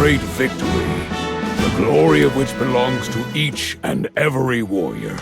great victory, the glory of which belongs to each and every warrior.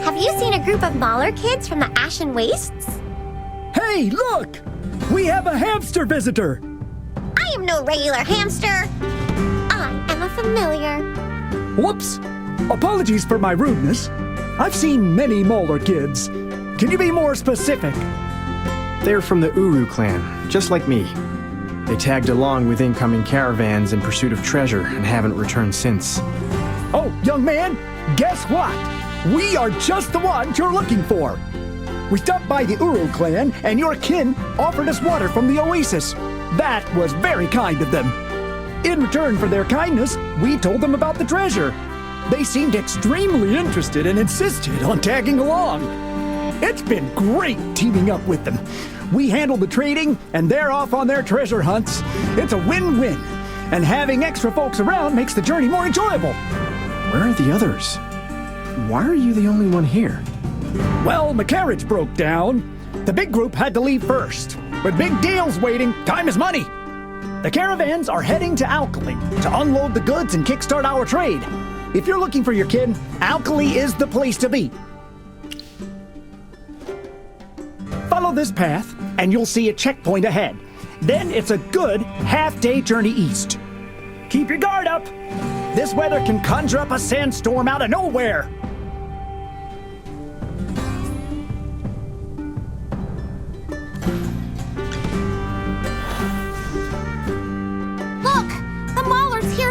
Have you seen a group of Mauler kids from the Ashen Wastes? Hey, look! We have a hamster visitor! I am no regular hamster. I am a familiar. Whoops! Apologies for my rudeness. I've seen many Mauler kids. Can you be more specific? They're from the Uru clan, just like me. They tagged along with incoming caravans in pursuit of treasure and haven't returned since. Oh, young man, guess what? We are just the ones you're looking for. We stopped by the Uru clan and your kin offered us water from the oasis. That was very kind of them. In return for their kindness, we told them about the treasure. They seemed extremely interested and insisted on tagging along. It's been great teaming up with them. We handle the trading and they're off on their treasure hunts. It's a win-win. And having extra folks around makes the journey more enjoyable. Where are the others? Why are you the only one here? Well, my carriage broke down. The big group had to leave first. With big deals waiting, time is money. The caravans are heading to Alkali to unload the goods and kickstart our trade. If you're looking for your kin, Alkali is the place to be. Follow this path, and you'll see a checkpoint ahead. Then it's a good half-day journey east. Keep your guard up. This weather can conjure up a sandstorm out of nowhere.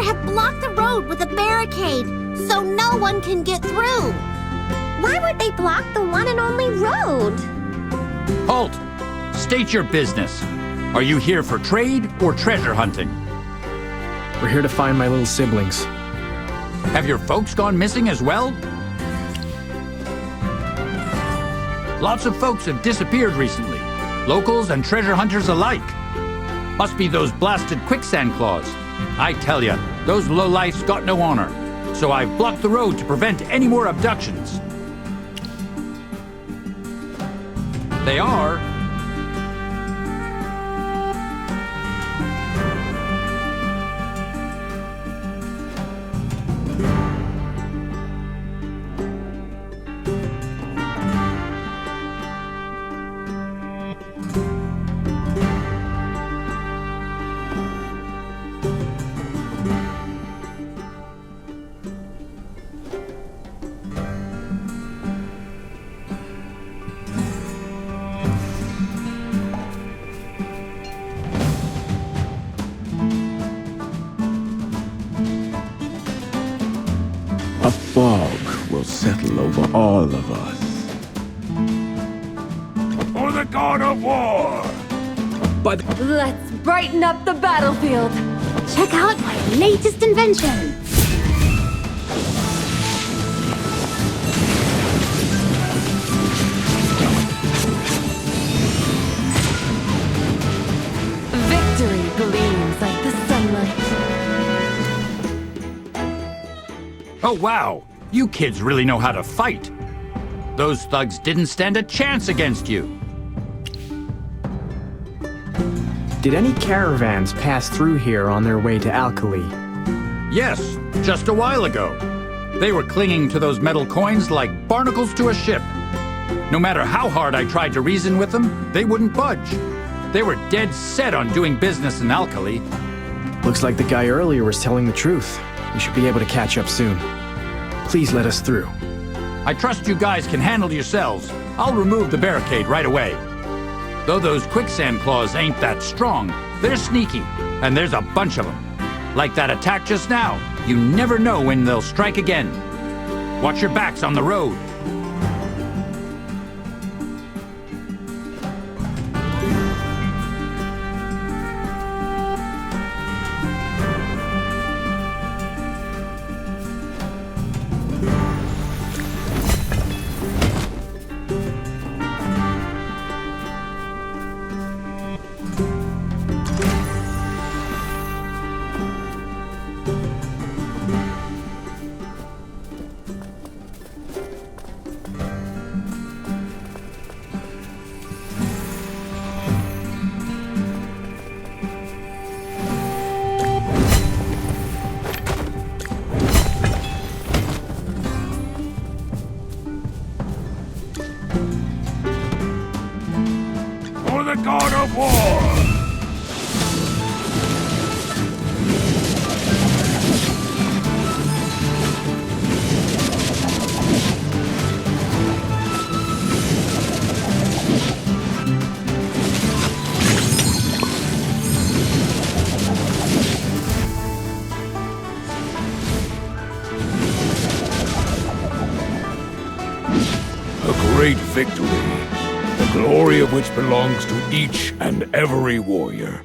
Have blocked the road with a barricade, so no one can get through. Why would they block the one and only road? Halt! State your business. Are you here for trade or treasure hunting? We're here to find my little siblings. Have your folks gone missing as well? Lots of folks have disappeared recently, locals and treasure hunters alike. Must be those blasted quicksand claws. I tell ya, those lowlifes got no honor, so I've blocked the road to prevent any more abductions. They are... A fog will settle over all of us. For the god of war! But Let's brighten up the battlefield. Check out my latest invention. Victory gleams like the sunlight. Oh wow, you kids really know how to fight. Those thugs didn't stand a chance against you. Did any caravans pass through here on their way to Alkali? Yes, just a while ago. They were clinging to those metal coins like barnacles to a ship. No matter how hard I tried to reason with them, they wouldn't budge. They were dead set on doing business in Alkali. Looks like the guy earlier was telling the truth. We should be able to catch up soon. Please let us through. I trust you guys can handle yourselves. I'll remove the barricade right away. Though those quicksand claws ain't that strong, they're sneaky, and there's a bunch of them. Like that attack just now, you never know when they'll strike again. Watch your backs on the road. For the god of war! A great victory, the glory of which belongs to each and every warrior.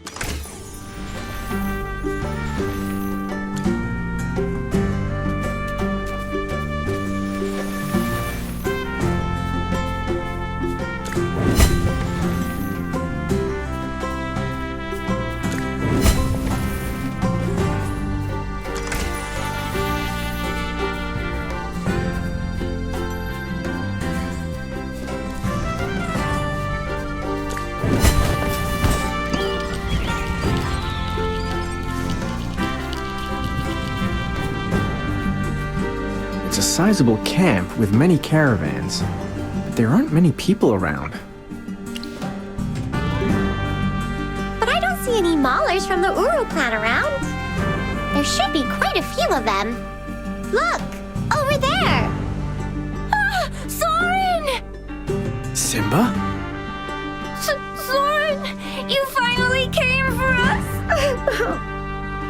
It's a sizable camp with many caravans, but there aren't many people around. But I don't see any maulers from the Uru clan around. There should be quite a few of them. Look! Over there! Ah! Soren! Simba? Soren! You finally came for us!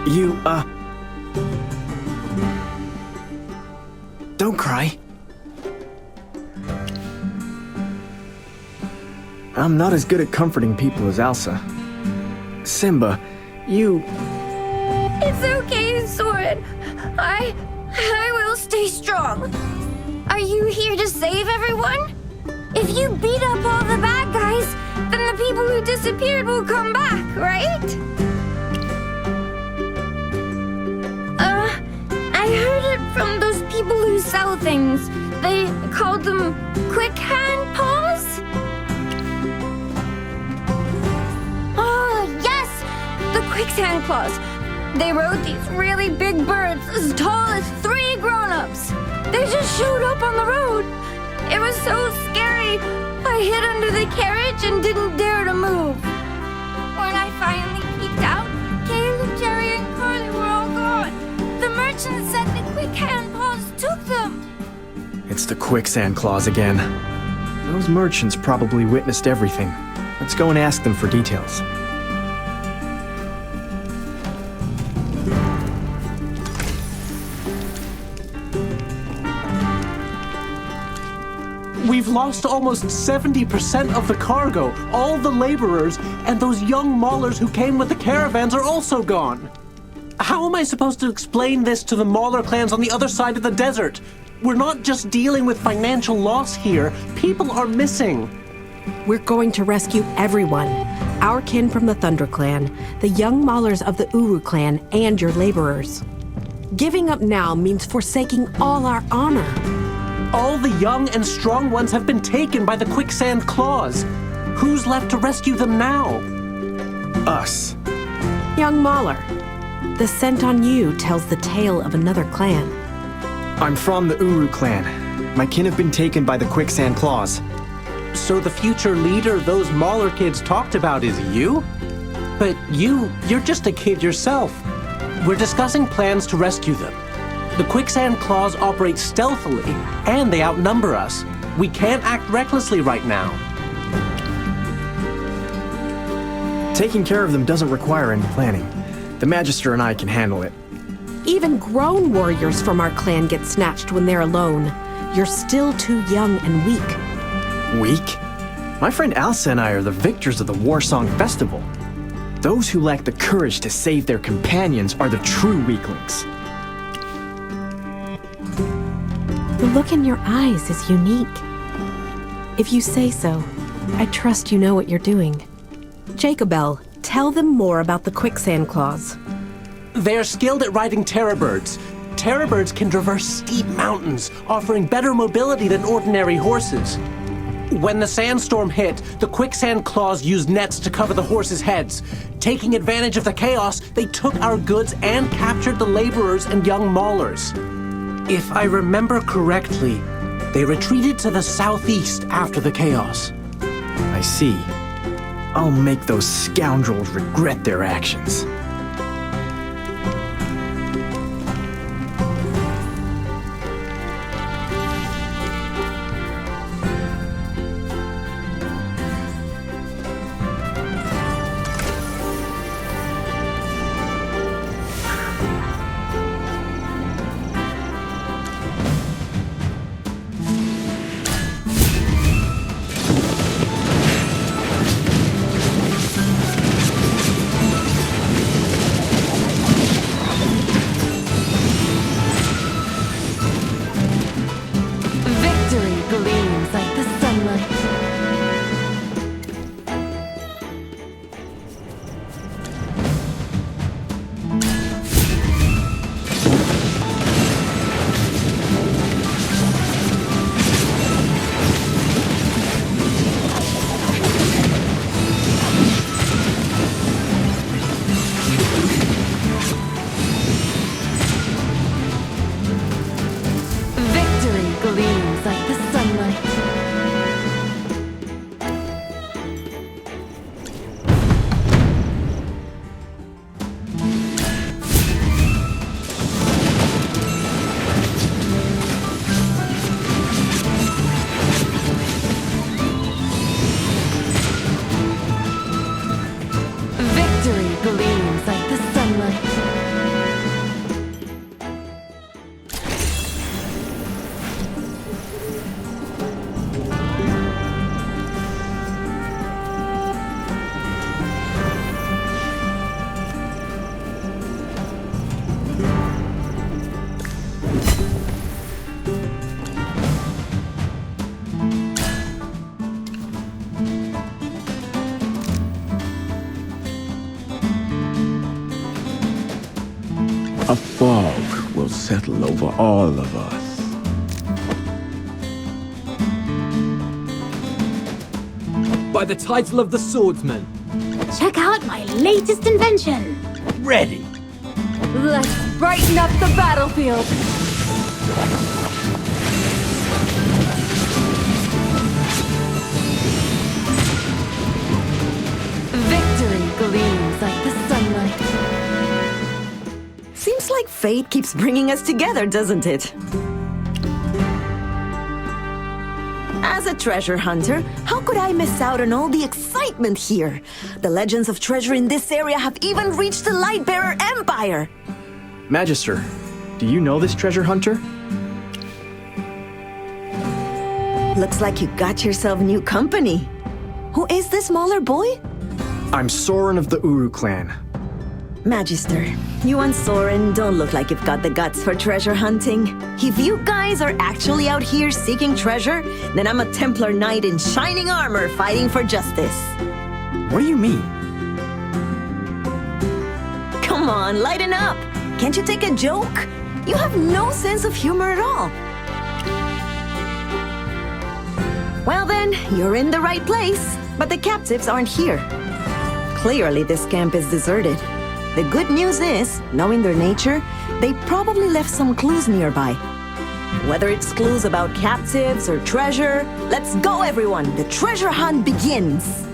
You, Don't cry. I'm not as good at comforting people as Elsa. Simba, you... It's okay, Soren. I will stay strong. Are you here to save everyone? If you beat up all the bad guys, then the people who disappeared will come back, right? I heard it from those people who sell things. They called them quick hand paws? Oh, yes! The quicksand claws. They rode these really big birds as tall as 3 grown-ups. They just showed up on the road. It was so scary. I hid under the carriage and didn't dare to move. When I finally peeked out, Caleb, Jerry, and Carly were all gone. The merchant said the quick hand paws took them. It's the quicksand claws again. Those merchants probably witnessed everything. Let's go and ask them for details. We've lost almost 70% of the cargo. All the laborers and those young maulers who came with the caravans are also gone. How am I supposed to explain this to the Mauler clans on the other side of the desert? We're not just dealing with financial loss here. People are missing. We're going to rescue everyone. Our kin from the Thunder Clan, the young Maulers of the Uru clan, and your laborers. Giving up now means forsaking all our honor. All the young and strong ones have been taken by the quicksand claws. Who's left to rescue them now? Us. Young Mauler, the scent on you tells the tale of another clan. I'm from the Uru clan. My kin have been taken by the quicksand claws. So the future leader those Mauler kids talked about is you? But you're just a kid yourself. We're discussing plans to rescue them. The quicksand claws operate stealthily, and they outnumber us. We can't act recklessly right now. Taking care of them doesn't require any planning. The Magister and I can handle it. Even grown warriors from our clan get snatched when they're alone. You're still too young and weak. Weak? My friend Alsa and I are the victors of the War Song Festival. Those who lack the courage to save their companions are the true weaklings. The look in your eyes is unique. If you say so, I trust you know what you're doing. Jacobel, tell them more about the quicksand claws. They're skilled at riding terror birds. Terror birds can traverse steep mountains, offering better mobility than ordinary horses. When the sandstorm hit, the quicksand claws used nets to cover the horses' heads. Taking advantage of the chaos, they took our goods and captured the laborers and young maulers. If I remember correctly, they retreated to the southeast after the chaos. I see. I'll make those scoundrels regret their actions. A fog will settle over all of us. By the title of the swordsman. Check out my latest invention. Ready. Let's brighten up the battlefield. Victory gleams like the sunlight. Seems like fate keeps bringing us together, doesn't it? As a treasure hunter, how could I miss out on all the excitement here? The legends of treasure in this area have even reached the Lightbearer Empire! Magister, do you know this treasure hunter? Looks like you got yourself new company. Who is this smaller boy? I'm Soren of the Uru clan. Magister, you and Soren don't look like you've got the guts for treasure hunting. If you guys are actually out here seeking treasure, then I'm a Templar knight in shining armor fighting for justice. What do you mean? Come on, lighten up! Can't you take a joke? You have no sense of humor at all. Well then, you're in the right place, but the captives aren't here. Clearly this camp is deserted. The good news is, knowing their nature, they probably left some clues nearby. Whether it's clues about captives or treasure, let's go everyone! The treasure hunt begins!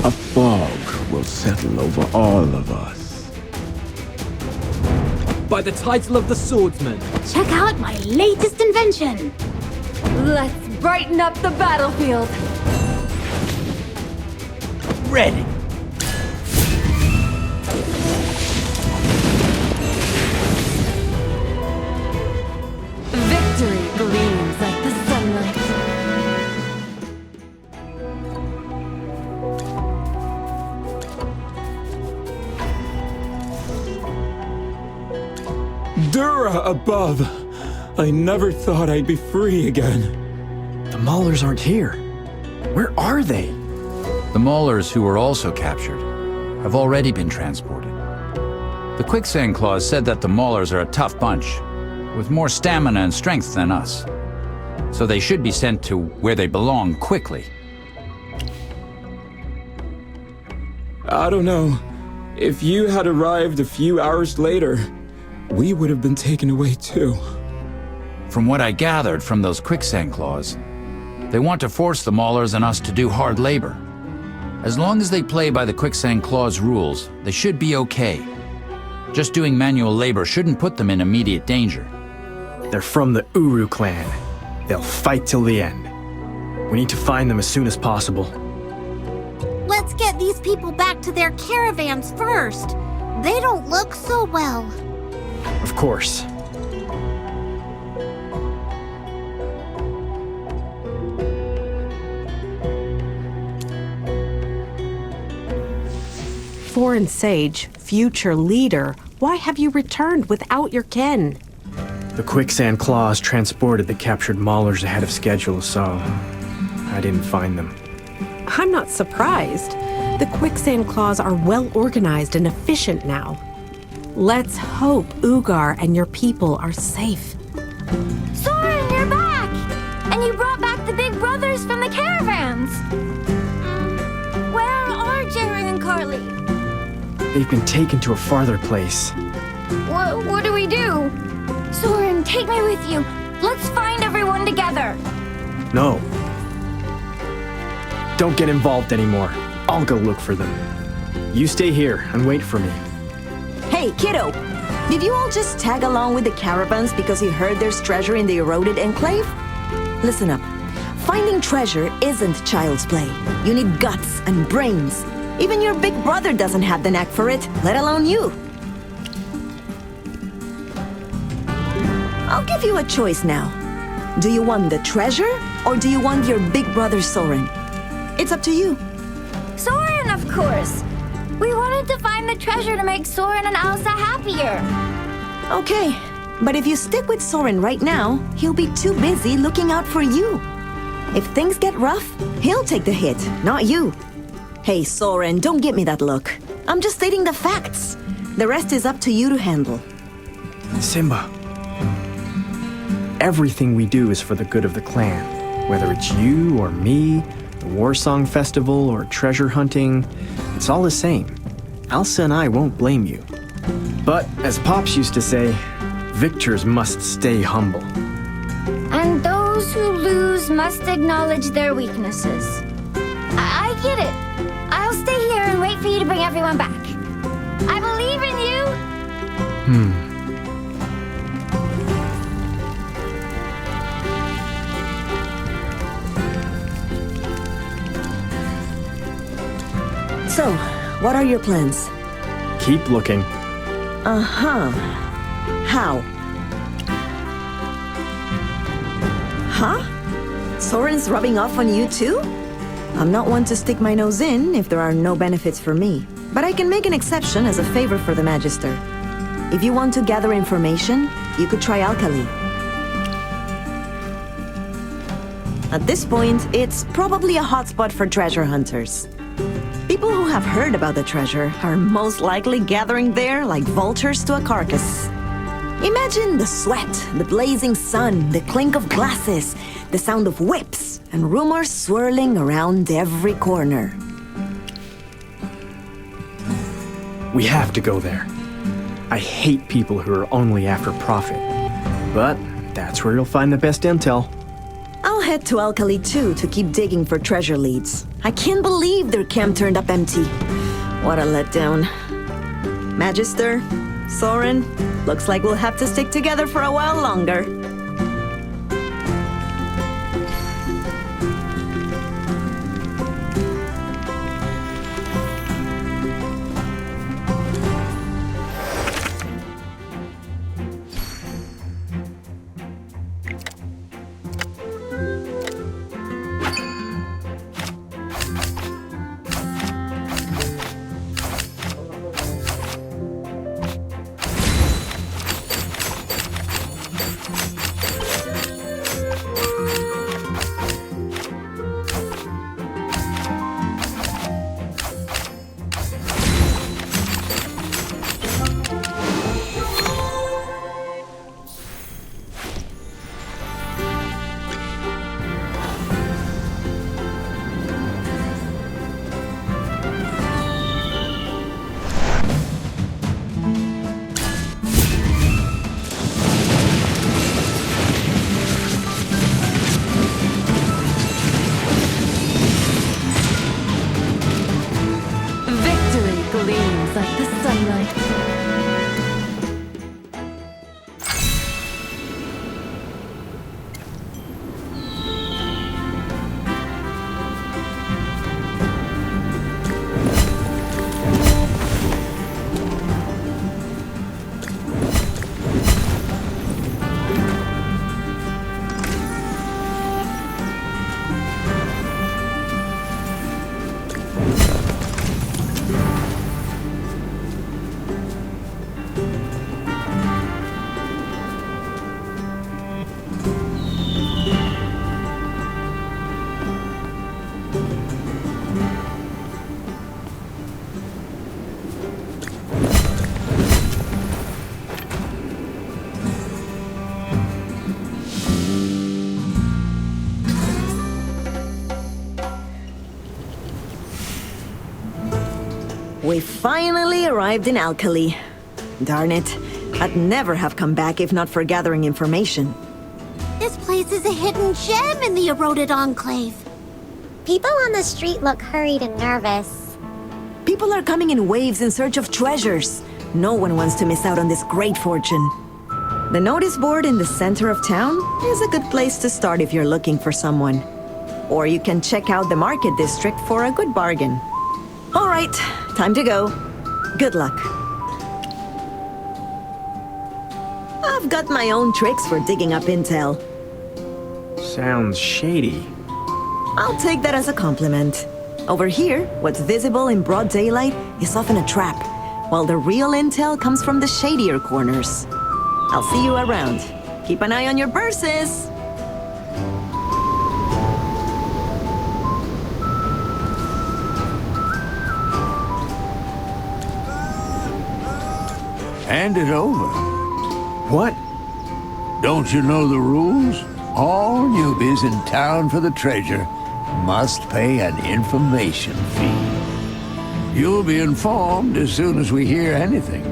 A fog will settle over all of us. By the title of the swordsman. Check out my latest invention. Let's brighten up the battlefield. Ready. Victory gleams like the sunlight. Dura above! I never thought I'd be free again. The Maulers aren't here. Where are they? The Maulers, who were also captured, have already been transported. The quicksand claws said that the Maulers are a tough bunch, with more stamina and strength than us. So they should be sent to where they belong quickly. I don't know. If you had arrived a few hours later, we would have been taken away too. From what I gathered from those quicksand claws, they want to force the Maulers and us to do hard labor. As long as they play by the quicksand claws rules, they should be okay. Just doing manual labor shouldn't put them in immediate danger. They're from the Uru clan. They'll fight till the end. We need to find them as soon as possible. Let's get these people back to their caravans first. They don't look so well. Of course. Foreign sage, future leader, why have you returned without your kin? The quicksand claws transported the captured Maulers ahead of schedule, so I didn't find them. I'm not surprised. The quicksand claws are well organized and efficient now. Let's hope Ugar and your people are safe. Soren, you're back! And you brought back the big brothers from the caravans! Where are Jerry and Carly? They've been taken to a farther place. What do we do? Soren, take me with you. Let's find everyone together. No. Don't get involved anymore. I'll go look for them. You stay here and wait for me. Hey, kiddo! Did you all just tag along with the caravans because you heard there's treasure in the eroded enclave? Listen up. Finding treasure isn't child's play. You need guts and brains. Even your big brother doesn't have the knack for it, let alone you. I'll give you a choice now. Do you want the treasure, or do you want your big brother Soren? It's up to you. Soren, of course! We wanted to find the treasure to make Soren and Elsa happier. Okay, but if you stick with Soren right now, he'll be too busy looking out for you. If things get rough, he'll take the hit, not you. Hey, Soren, don't give me that look. I'm just stating the facts. The rest is up to you to handle. Simba. Everything we do is for the good of the clan. Whether it's you or me, the War Song Festival or treasure hunting, it's all the same. Elsa and I won't blame you. But, as Pops used to say, victors must stay humble. And those who lose must acknowledge their weaknesses. I get it. I'll stay here and wait for you to bring everyone back. I believe in you! So, what are your plans? Keep looking. Uh-huh. How? Huh? Soren's rubbing off on you too? I'm not one to stick my nose in if there are no benefits for me, but I can make an exception as a favor for the Magister. If you want to gather information, you could try Alkali. At this point, it's probably a hotspot for treasure hunters. People who have heard about the treasure are most likely gathering there like vultures to a carcass. Imagine the sweat, the blazing sun, the clink of glasses, the sound of whips, and rumors swirling around every corner. We have to go there. I hate people who are only after profit. But that's where you'll find the best intel. I'll head to Alkali too to keep digging for treasure leads. I can't believe their camp turned up empty. What a letdown. Magister, Soren, looks like we'll have to stick together for a while longer. Like the sunlight. We finally arrived in Alkali. Darn it. I'd never have come back if not for gathering information. This place is a hidden gem in the eroded enclave. People on the street look hurried and nervous. People are coming in waves in search of treasures. No one wants to miss out on this great fortune. The notice board in the center of town is a good place to start if you're looking for someone. Or you can check out the market district for a good bargain. All right, time to go. Good luck. I've got my own tricks for digging up intel. Sounds shady. I'll take that as a compliment. Over here, what's visible in broad daylight is often a trap, while the real intel comes from the shadier corners. I'll see you around. Keep an eye on your purses. Hand it over. What? Don't you know the rules? All newbies in town for the treasure must pay an information fee. You'll be informed as soon as we hear anything.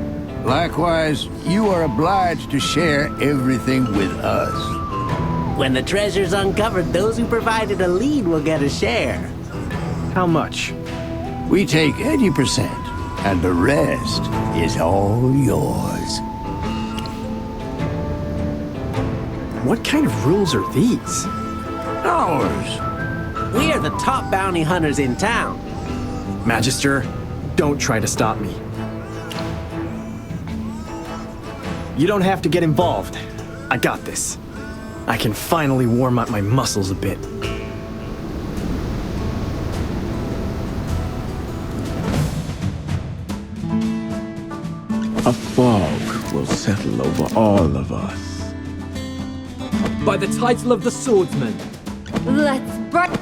Likewise, you are obliged to share everything with us. When the treasure's uncovered, those who provided a lead will get a share. How much? We take 80%, and the rest is all yours. What kind of rules are these? Ours. We are the top bounty hunters in town. Magister, don't try to stop me. You don't have to get involved. I got this. I can finally warm up my muscles a bit. A fog will settle over all of us. By the title of the swordsman.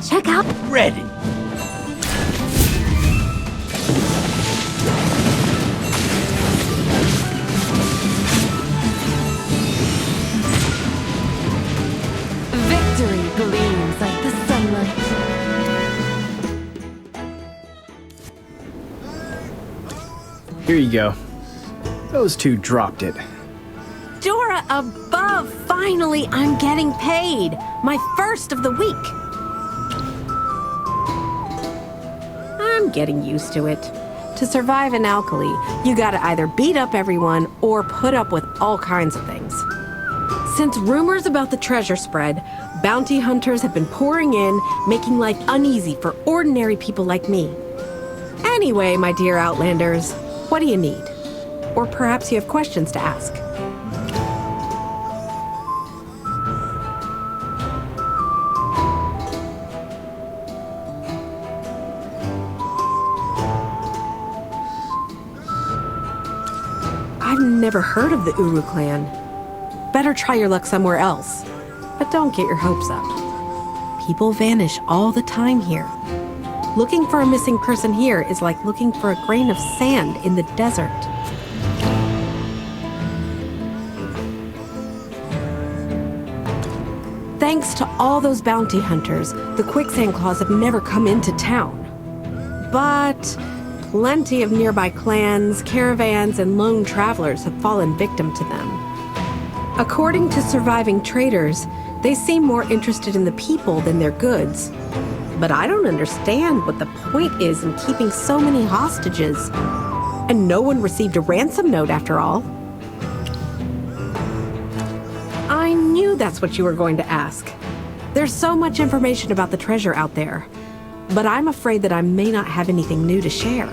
Check out. Ready. Victory gleams like the sunlight. Here you go. Those two dropped it. Dora above! Finally, I'm getting paid! My first of the week! I'm getting used to it. To survive in Alkali, you gotta either beat up everyone or put up with all kinds of things. Since rumors about the treasure spread, bounty hunters have been pouring in, making life uneasy for ordinary people like me. Anyway, my dear Outlanders, what do you need? Or perhaps you have questions to ask. I've never heard of the Uru clan. Better try your luck somewhere else. But don't get your hopes up. People vanish all the time here. Looking for a missing person here is like looking for a grain of sand in the desert. Thanks to all those bounty hunters, the quicksand claws have never come into town. But plenty of nearby clans, caravans, and lone travelers have fallen victim to them. According to surviving traders, they seem more interested in the people than their goods. But I don't understand what the point is in keeping so many hostages. And no one received a ransom note after all. I knew that's what you were going to ask. There's so much information about the treasure out there. But I'm afraid that I may not have anything new to share.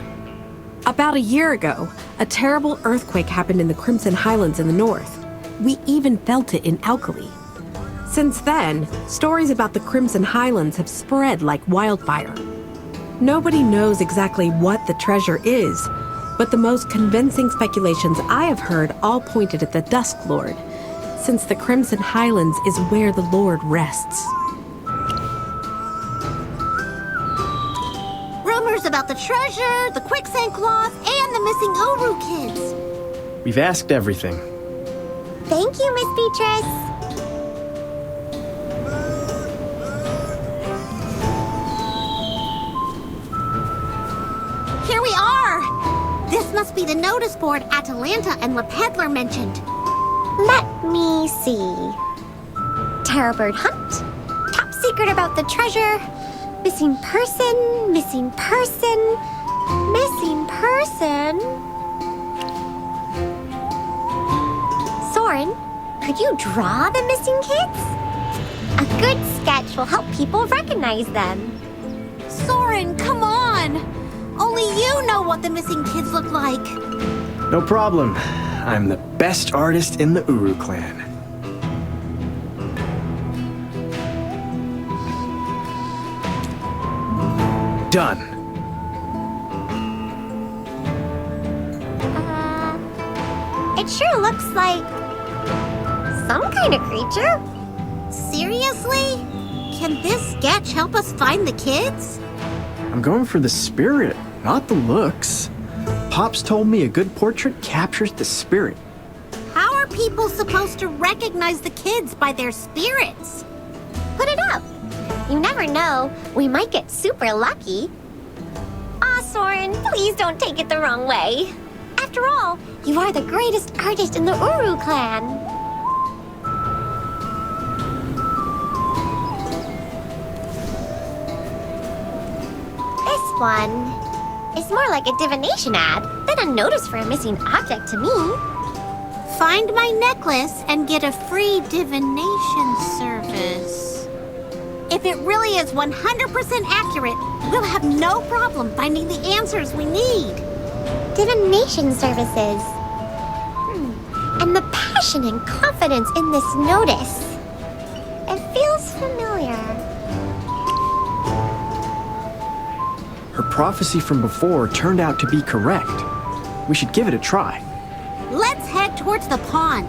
About a year ago, a terrible earthquake happened in the Crimson Highlands in the north. We even felt it in Alkali. Since then, stories about the Crimson Highlands have spread like wildfire. Nobody knows exactly what the treasure is, but the most convincing speculations I have heard all pointed at the Dusk Lord, since the Crimson Highlands is where the Lord rests. Rumors about the treasure, the quicksand claws, and the missing Uru kids. We've asked everything. Thank you, Miss Beatrice. Here we are! This must be the notice board Atalanta and Le Peddler mentioned. Let me see. Terrorbird hunt. Top secret about the treasure. Missing person, missing person, missing person. Soren, could you draw the missing kids? A good sketch will help people recognize them. Soren, come on! Only you know what the missing kids look like. No problem. I'm the best artist in the Uru clan. Done. It sure looks like some kind of creature. Seriously? Can this sketch help us find the kids? I'm going for the spirit, not the looks. Pops told me a good portrait captures the spirit. How are people supposed to recognize the kids by their spirits? Put it up. You never know. We might get super lucky. Aw, Soren, please don't take it the wrong way. After all, you are the greatest artist in the Uru clan. This one is more like a divination ad than a notice for a missing object to me. Find my necklace and get a free divination service. If it really is 100% accurate, we'll have no problem finding the answers we need. Divination services. And the passion and confidence in this notice. It feels familiar. Her prophecy from before turned out to be correct. We should give it a try. Let's head towards the pond.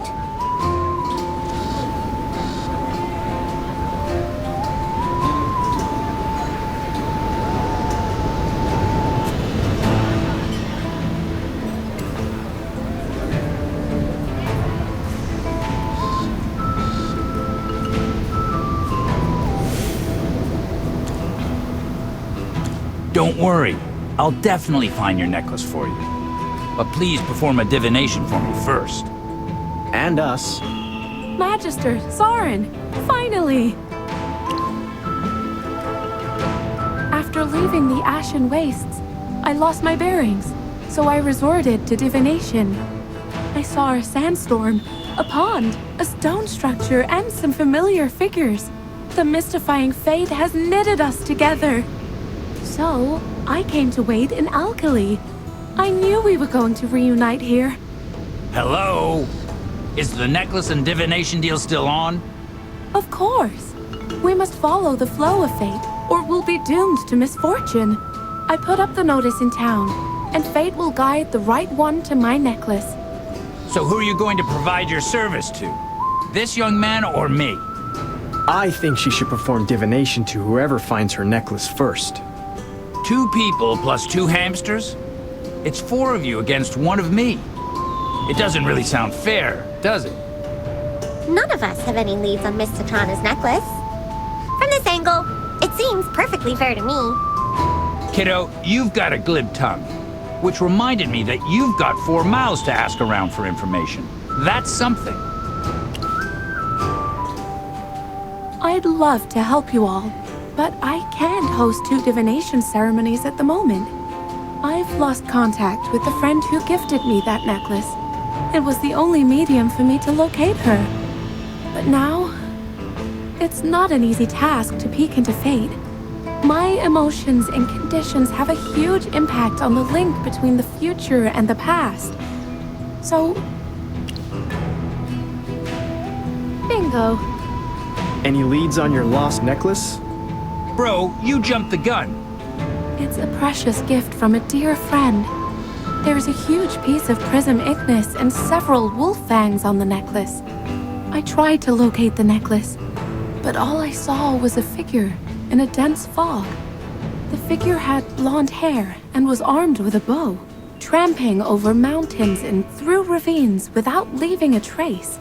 Don't worry. I'll definitely find your necklace for you. But please perform a divination for me first. And us. Magister, Soren, finally! After leaving the Ashen Wastes, I lost my bearings, so I resorted to divination. I saw a sandstorm, a pond, a stone structure, and some familiar figures. The mystifying fate has knitted us together. So, I came to wait in Alkali. I knew we were going to reunite here. Hello? Is the necklace and divination deal still on? Of course. We must follow the flow of fate, or we'll be doomed to misfortune. I put up the notice in town, and fate will guide the right one to my necklace. So who are you going to provide your service to? This young man or me? I think she should perform divination to whoever finds her necklace first. 2 people plus 2 hamsters? It's 4 of you against 1 of me. It doesn't really sound fair, does it? None of us have any leads on Miss Citrana's necklace. From this angle, it seems perfectly fair to me. Kiddo, you've got a glib tongue. Which reminded me that you've got 4 mouths to ask around for information. That's something. I'd love to help you all, but I can't host 2 divination ceremonies at the moment. I've lost contact with the friend who gifted me that necklace. It was the only medium for me to locate her. But now, it's not an easy task to peek into fate. My emotions and conditions have a huge impact on the link between the future and the past. So... bingo. Any leads on your lost necklace? Bro, you jumped the gun. It's a precious gift from a dear friend. There's a huge piece of prism ignis and several wolf fangs on the necklace. I tried to locate the necklace, but all I saw was a figure in a dense fog. The figure had blonde hair and was armed with a bow, tramping over mountains and through ravines without leaving a trace.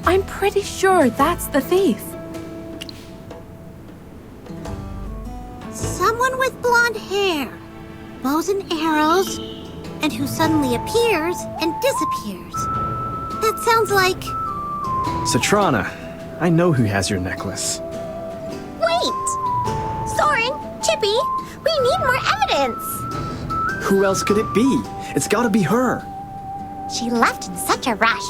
I'm pretty sure that's the thief. Someone with blonde hair, bows and arrows, and who suddenly appears and disappears. That sounds like... Citrana, I know who has your necklace. Wait! Soren, Chippy, we need more evidence! Who else could it be? It's gotta be her. She left in such a rush.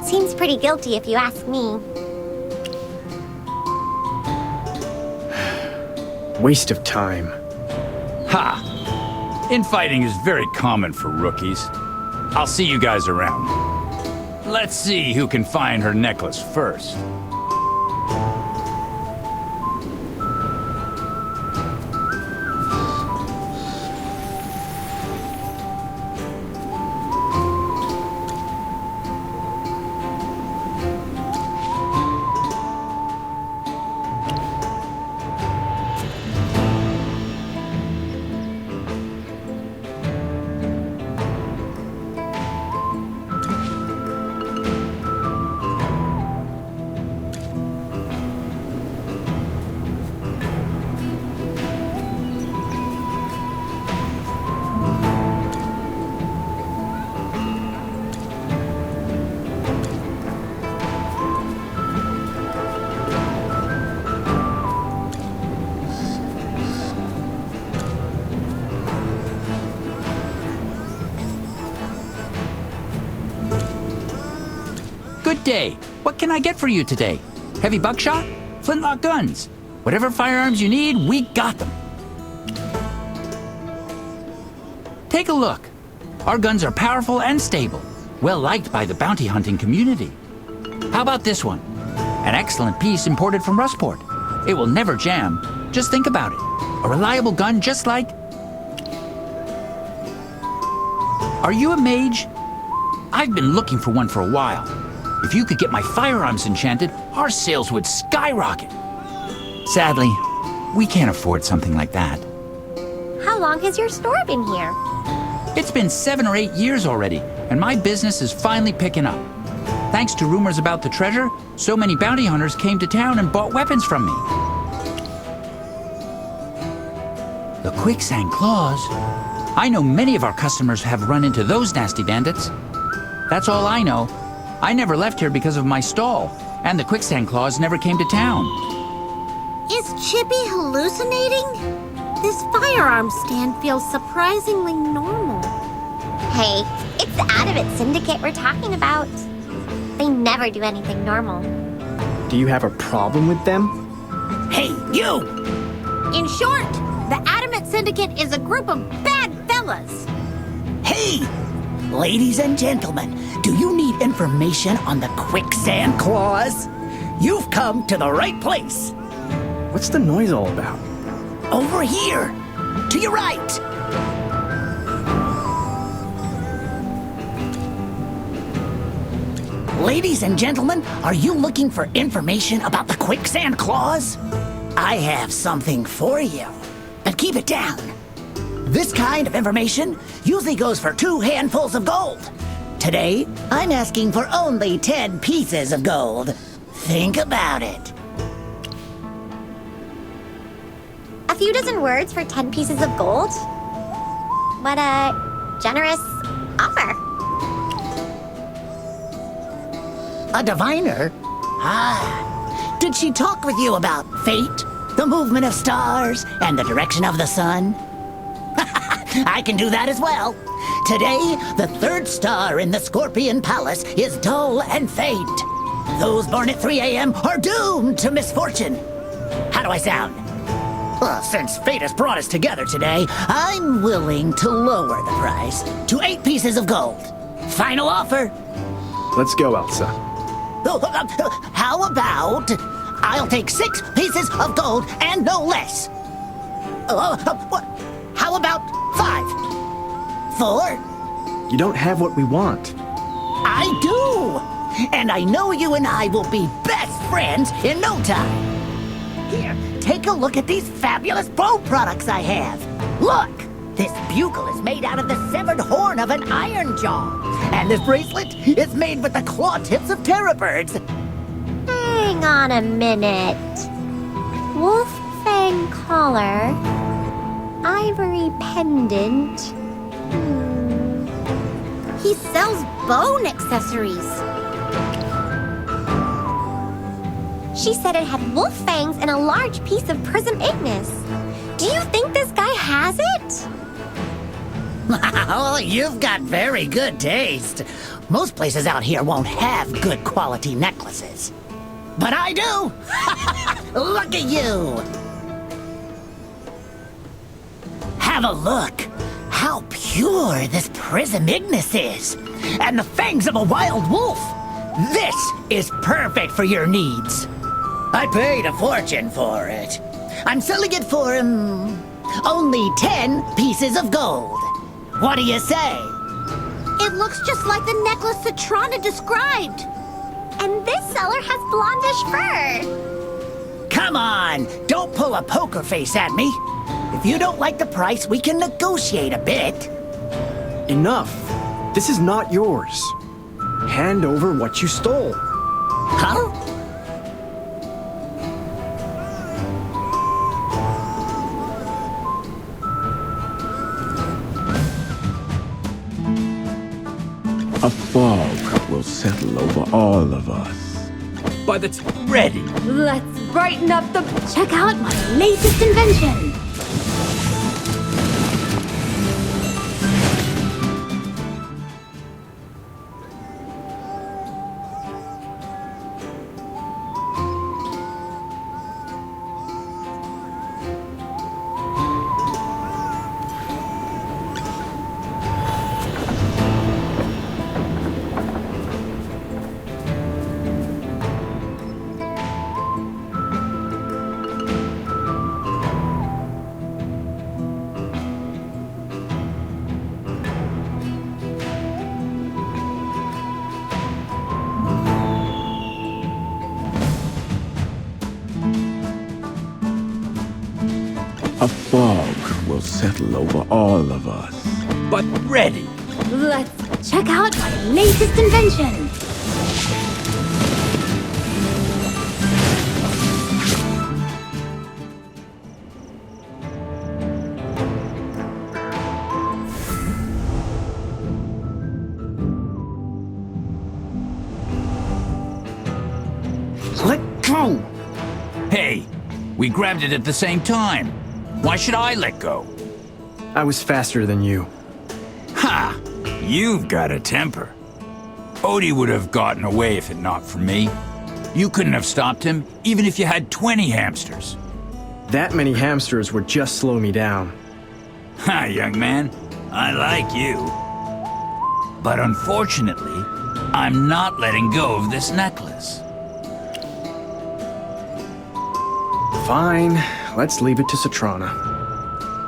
Seems pretty guilty if you ask me. Waste of time. Ha! Infighting is very common for rookies. I'll see you guys around. Let's see who can find her necklace first. Good day. What can I get for you today? Heavy buckshot? Flintlock guns? Whatever firearms you need, we got them. Take a look. Our guns are powerful and stable, well liked by the bounty hunting community. How about this one? An excellent piece imported from Rustport. It will never jam. Just think about it. A reliable gun just like... Are you a mage? I've been looking for one for a while. If you could get my firearms enchanted, our sales would skyrocket. Sadly, we can't afford something like that. How long has your store been here? It's been 7 or 8 years already, and my business is finally picking up. Thanks to rumors about the treasure, so many bounty hunters came to town and bought weapons from me. The quicksand claws? I know many of our customers have run into those nasty bandits. That's all I know. I never left here because of my stall, and the quicksand claws never came to town. Is Chippy hallucinating? This firearm stand feels surprisingly normal. Hey, it's the Adamant Syndicate we're talking about. They never do anything normal. Do you have a problem with them? Hey, you! In short, the Adamant Syndicate is a group of bad fellas. Hey! Ladies and gentlemen, do you need information on the quicksand claws? You've come to the right place. What's the noise all about? Over here, to your right. Ladies and gentlemen, are you looking for information about the quicksand claws? I have something for you. But keep it down. This kind of information usually goes for 2 handfuls of gold. Today, I'm asking for only 10 pieces of gold. Think about it. A few dozen words for 10 pieces of gold? What a generous offer. A diviner? Ah. Did she talk with you about fate, the movement of stars, and the direction of the sun? I can do that as well. Today, the 3rd star in the Scorpion Palace is dull and faint. Those born at 3 a.m. are doomed to misfortune. How do I sound? Well, since fate has brought us together today, I'm willing to lower the price to 8 pieces of gold. Final offer. Let's go, Elsa. How about I'll take 6 pieces of gold and no less? How about 5? 4? You don't have what we want. I do! And I know you and I will be best friends in no time. Here, take a look at these fabulous bow products I have. Look! This bugle is made out of the severed horn of an iron jaw. And this bracelet is made with the claw tips of terror birds. Hang on a minute. Wolf fang collar. Ivory pendant. He sells bone accessories. She said it had wolf fangs and a large piece of prism ignis. Do you think this guy has it? Oh, you've got very good taste. Most places out here won't have good quality necklaces. But I do! Look at you! Have a look. How pure this prism ignis is. And the fangs of a wild wolf. This is perfect for your needs. I paid a fortune for it. I'm selling it for, only 10 pieces of gold. What do you say? It looks just like the necklace Satrana described. And this seller has blondish fur. Come on, don't pull a poker face at me. If you don't like the price, we can negotiate a bit. Enough. This is not yours. Hand over what you stole. Huh? A fog will settle over all of us. By the Ready. Let's brighten up the... Check out my latest invention! A fog will settle over all of us. But ready. Let's check out my latest invention! grabbed it at the same time. Why should I let go? I was faster than you. Ha! You've got a temper. Odie would have gotten away if it not for me. You couldn't have stopped him, even if you had 20 hamsters. That many hamsters would just slow me down. Ha, young man. I like you. But unfortunately, I'm not letting go of this necklace. Fine, let's leave it to Citrana.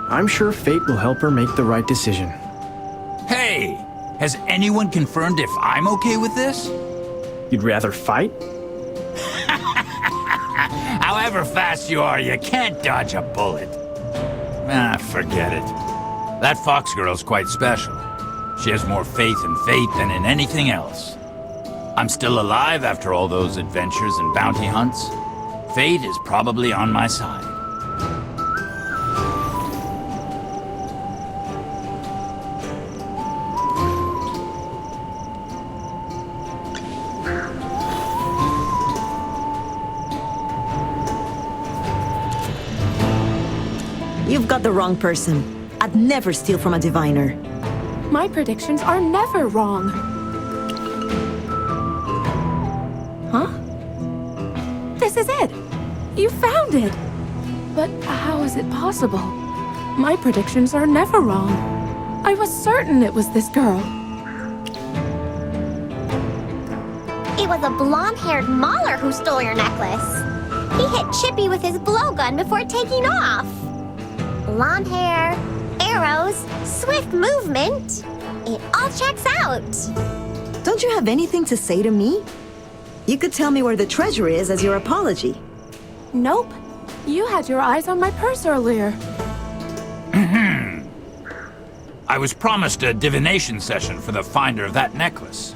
I'm sure fate will help her make the right decision. Hey! Has anyone confirmed if I'm okay with this? You'd rather fight? However fast you are, you can't dodge a bullet. Ah, forget it. That fox girl's quite special. She has more faith in fate than in anything else. I'm still alive after all those adventures and bounty hunts. Fate is probably on my side. You've got the wrong person. I'd never steal from a diviner. My predictions are never wrong. Huh? This is it! You found it! But how is it possible? My predictions are never wrong. I was certain it was this girl. It was a blonde-haired Mauler who stole your necklace. He hit Chippy with his blowgun before taking off. Blonde hair, arrows, swift movement. It all checks out. Don't you have anything to say to me? You could tell me where the treasure is as your apology. Nope. You had your eyes on my purse earlier. I was promised a divination session for the finder of that necklace.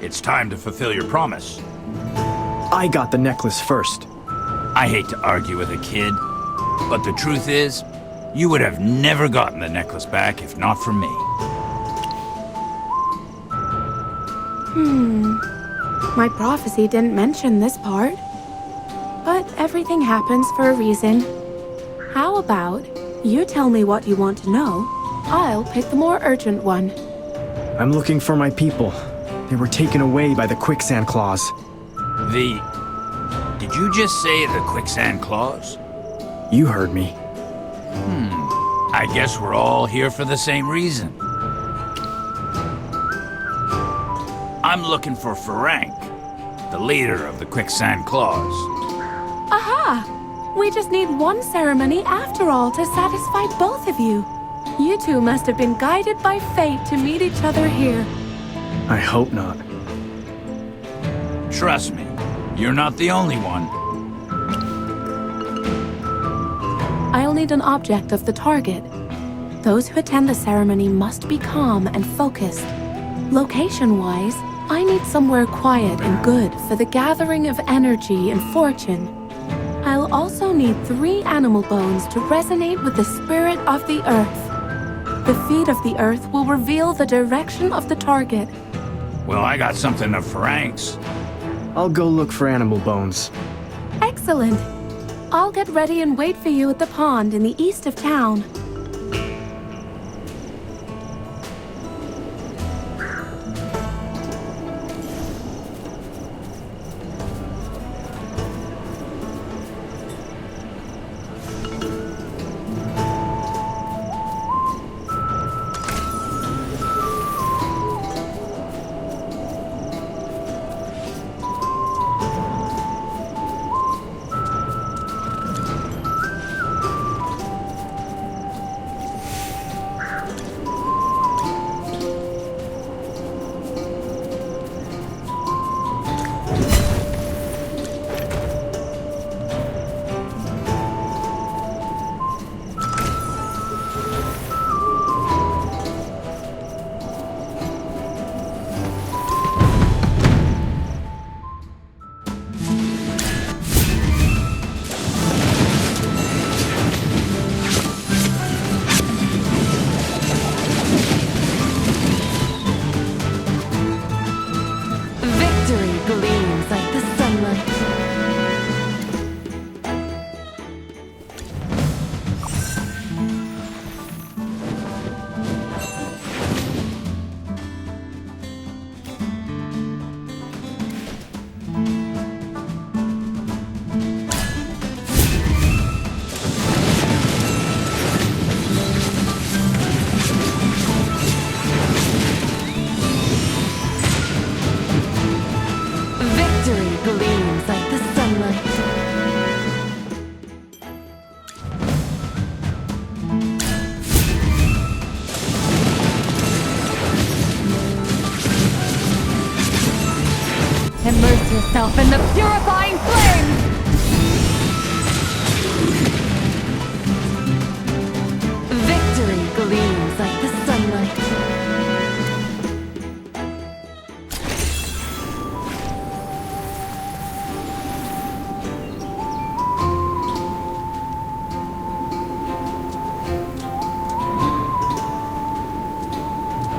It's time to fulfill your promise. I got the necklace first. I hate to argue with a kid, but the truth is, you would have never gotten the necklace back if not for me. My prophecy didn't mention this part. But everything happens for a reason. How about you tell me what you want to know? I'll pick the more urgent one. I'm looking for my people. They were taken away by the quicksand claws. Did you just say the quicksand claws? You heard me. I guess we're all here for the same reason. I'm looking for Ferenc, the leader of the quicksand claws. Aha! We just need one ceremony after all to satisfy both of you. You two must have been guided by fate to meet each other here. I hope not. Trust me, you're not the only one. I'll need an object of the target. Those who attend the ceremony must be calm and focused. Location-wise, I need somewhere quiet and good for the gathering of energy and fortune. I'll also need 3 animal bones to resonate with the spirit of the earth. The feet of the earth will reveal the direction of the target. Well, I got something of Ferenc's. I'll go look for animal bones. Excellent. I'll get ready and wait for you at the pond in the east of town. yourself in the purifying flames!